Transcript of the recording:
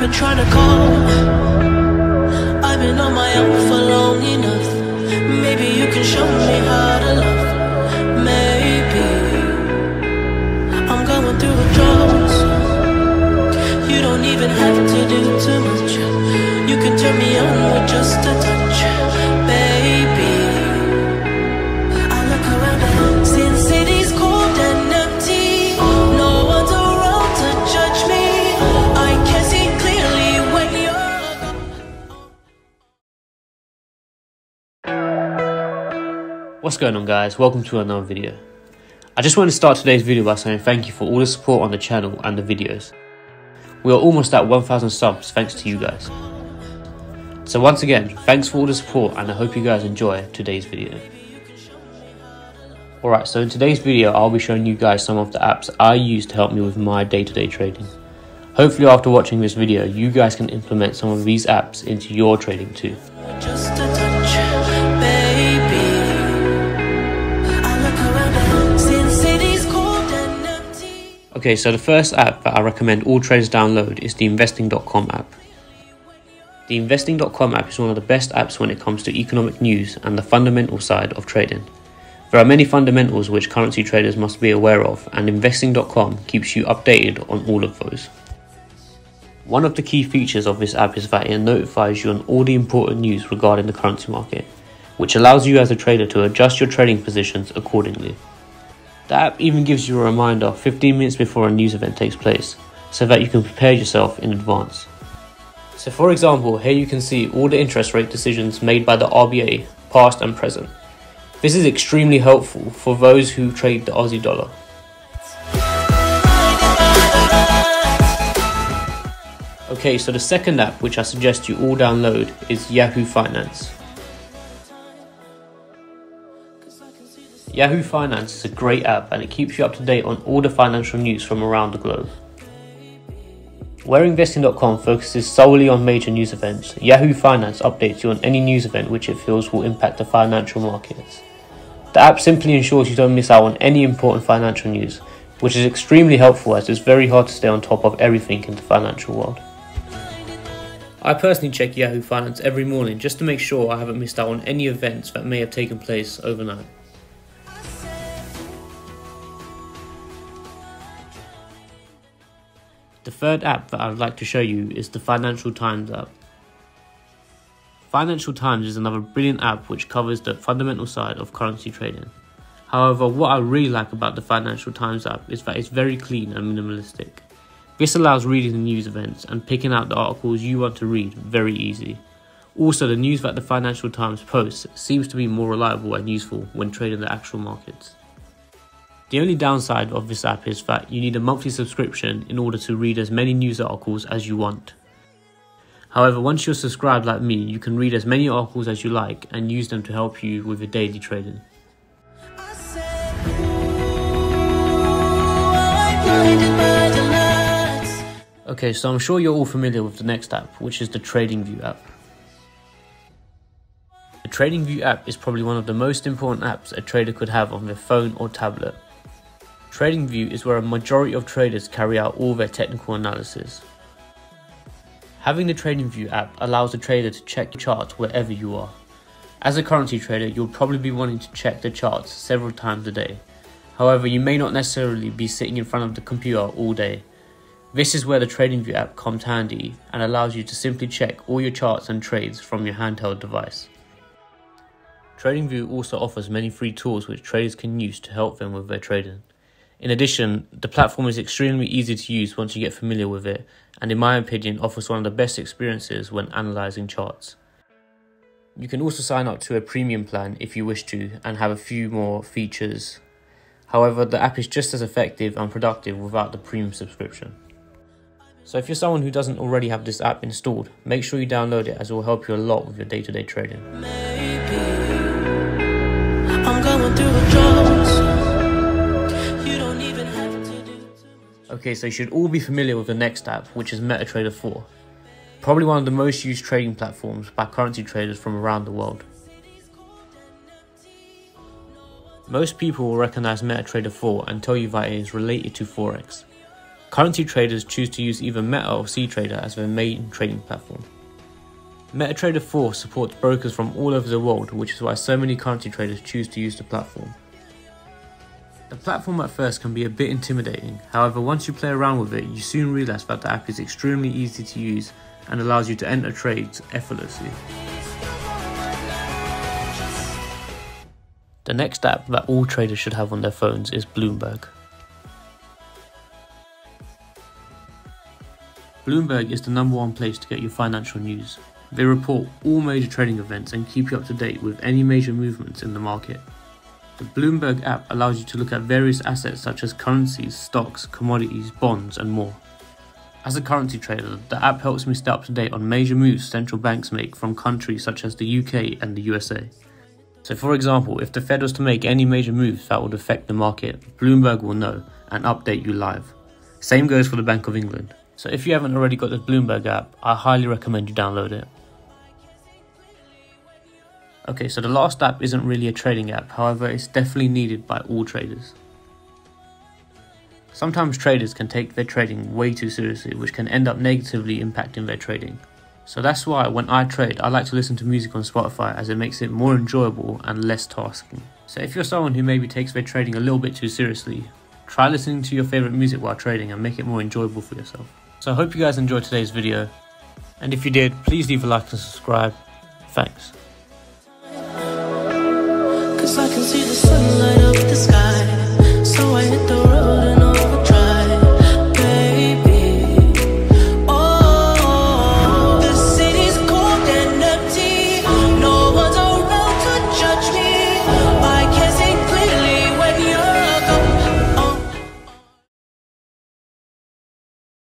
been trying to call. I've been on my own for long enough. Maybe you can show me how to love. Maybe I'm going through withdrawals. You don't even have to do too much. You can turn me on with just a touch, baby. I look around and since city's cold and empty, no one's around to judge me. I can see clearly when you're. What's going on, guys? Welcome to another video. I just want to start today's video by saying thank you for all the support on the channel and the videos. We are almost at 1,000 subs thanks to you guys. So once again, thanks for all the support and I hope you guys enjoy today's video. Alright, so in today's video I'll be showing you guys some of the apps I use to help me with my day-to-day trading. Hopefully after watching this video you guys can implement some of these apps into your trading too. Just a touch, baby. I look around and since city's cold and empty. Okay, so the first app that I recommend all traders download is the Investing.com app. The Investing.com app is one of the best apps when it comes to economic news and the fundamental side of trading. There are many fundamentals which currency traders must be aware of, and Investing.com keeps you updated on all of those. One of the key features of this app is that it notifies you on all the important news regarding the currency market, which allows you as a trader to adjust your trading positions accordingly. The app even gives you a reminder 15 minutes before a news event takes place, so that you can prepare yourself in advance. So for example, here you can see all the interest rate decisions made by the RBA, past and present. This is extremely helpful for those who trade the Aussie dollar. Okay, so the second app which I suggest you all download is Yahoo Finance. Yahoo Finance is a great app and it keeps you up to date on all the financial news from around the globe. Where Investing.com focuses solely on major news events, Yahoo Finance updates you on any news event which it feels will impact the financial markets. The app simply ensures you don't miss out on any important financial news, which is extremely helpful as it's very hard to stay on top of everything in the financial world. I personally check Yahoo Finance every morning just to make sure I haven't missed out on any events that may have taken place overnight. The third app that I would like to show you is the Financial Times app. Financial Times is another brilliant app which covers the fundamental side of currency trading. However, what I really like about the Financial Times app is that it's very clean and minimalistic. This allows reading the news events and picking out the articles you want to read very easy. Also, the news that the Financial Times posts seems to be more reliable and useful when trading the actual markets. The only downside of this app is that you need a monthly subscription in order to read as many news articles as you want. However, once you're subscribed like me, you can read as many articles as you like and use them to help you with your daily trading. Okay, so I'm sure you're all familiar with the next app, which is the Tradingview app. The Tradingview app is probably one of the most important apps a trader could have on their phone or tablet. Tradingview is where a majority of traders carry out all their technical analysis. Having the Tradingview app allows the trader to check your charts wherever you are. As a currency trader, you'll probably be wanting to check the charts several times a day. However, you may not necessarily be sitting in front of the computer all day. This is where the Tradingview app comes handy and allows you to simply check all your charts and trades from your handheld device. Tradingview also offers many free tools which traders can use to help them with their trading. In addition, the platform is extremely easy to use once you get familiar with it, and in my opinion offers one of the best experiences when analysing charts. You can also sign up to a premium plan if you wish to and have a few more features. However, the app is just as effective and productive without the premium subscription. So if you're someone who doesn't already have this app installed, make sure you download it as it will help you a lot with your day-to-day trading. I'm going through withdrawals. You don't even have to do too much. Okay, so you should all be familiar with the next app, which is MetaTrader 4. Probably one of the most used trading platforms by currency traders from around the world. Most people will recognize MetaTrader 4 and tell you that it is related to Forex. Currency traders choose to use either Meta or CTrader as their main trading platform. MetaTrader 4 supports brokers from all over the world, which is why so many currency traders choose to use the platform. The platform at first can be a bit intimidating, however once you play around with it you soon realise that the app is extremely easy to use and allows you to enter trades effortlessly. The next app that all traders should have on their phones is Bloomberg. Bloomberg is the #1 place to get your financial news. They report all major trading events and keep you up to date with any major movements in the market. The Bloomberg app allows you to look at various assets such as currencies, stocks, commodities, bonds and more. As a currency trader, the app helps me stay up to date on major moves central banks make from countries such as the UK and the USA. So for example, if the Fed was to make any major moves that would affect the market, Bloomberg will know and update you live. Same goes for the Bank of England. So if you haven't already got the Bloomberg app, I highly recommend you download it. Okay, so the last app isn't really a trading app, however it's definitely needed by all traders. Sometimes traders can take their trading way too seriously, which can end up negatively impacting their trading. So that's why when I trade, I like to listen to music on Spotify as it makes it more enjoyable and less tasking. So if you're someone who maybe takes their trading a little bit too seriously, try listening to your favourite music while trading and make it more enjoyable for yourself. So I hope you guys enjoyed today's video, and if you did, please leave a like and subscribe. Thanks. I can see the sun light up the sky.